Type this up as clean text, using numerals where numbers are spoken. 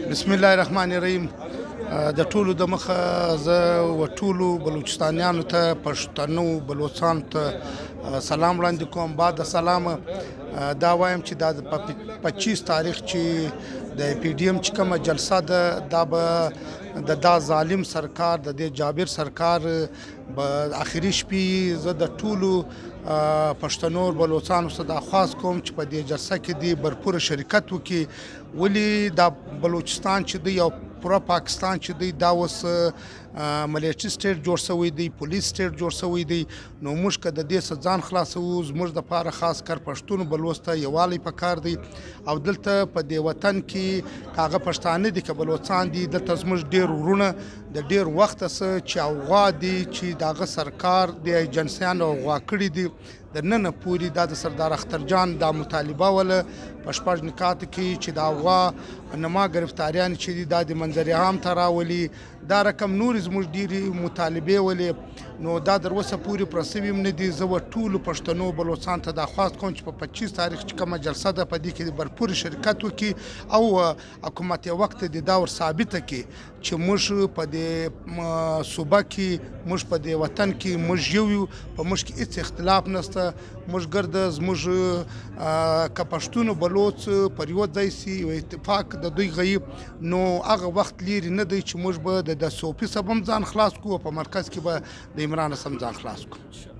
بسم الله الرحمن الرحیم. د ټولو د مخه زه و ټولو بلوچستانیانو ته، پښتنو بلوچستان ته سلام وړاندې کوم. بعد د سلامه دا وایم چې دا په 25 تاریخ چې د پی ډی ایم چې کومه جلسه ده، دا به د ظالم سرکار، د دې جابر سرکار به آخري شپې زه د ټولو پښتنو بلوچستانو څخه درخواست کوم چې په دې جلسه کې دی برپوره شرکت وکړي. ولې دا بلوچستان چې دی او پوره پاکستان چې دی دا اوس ملیټري سټیټ جوړ شوی دی، پولیس سټیټ جوړ شوی دی. نو موږ که د دې څخه ځان خلاصوو، زموږ دپاره خاص کر پښتون بلوچ ته یووالی پکار دی. او دلته په دې وطن کې که هغه پښتانه دي که بلوچستان دي، دلته زموږ ډېر وروڼه د ډېر وخته څه چې اوغا دي، چې د هغه سرکار د ایجنسیانو اوغا کړي دي. د ننه پورې دا د سردار اخترجان دا مطالبه وله په شپږ نکاتو کې چې د اوغا نما ګرفتاریان چې دي دا د منظر عام ته راولي. دا رقم نورې زموږ ډېرې مطالبې ولې، نو دا در اوسه پورې پوره سوي هم نه دي. زه به ټولو پښتنو بلوچستان ته درخواست کوم چې په 25 تاریخ چې کومه جلسه ده، په دې کې برپورې شرکت وکړي او حکومت وخت د دا ور ثابته کړي چې موږ په دې صوبه کې، موږ په دې وطن کې موږ یو یو، په موږ کې هېڅ اختلاف نشته. موږ ګرده زموږ که پښتون بلوچ پر یو ځای سي، یو اتفاق د دوی غیب، نو هغه وخت لیرې نه دی چې موږ به د 100% هم ځان خلاص کړو او په مرکز کې به د عمران هم ځان خلاص کړو.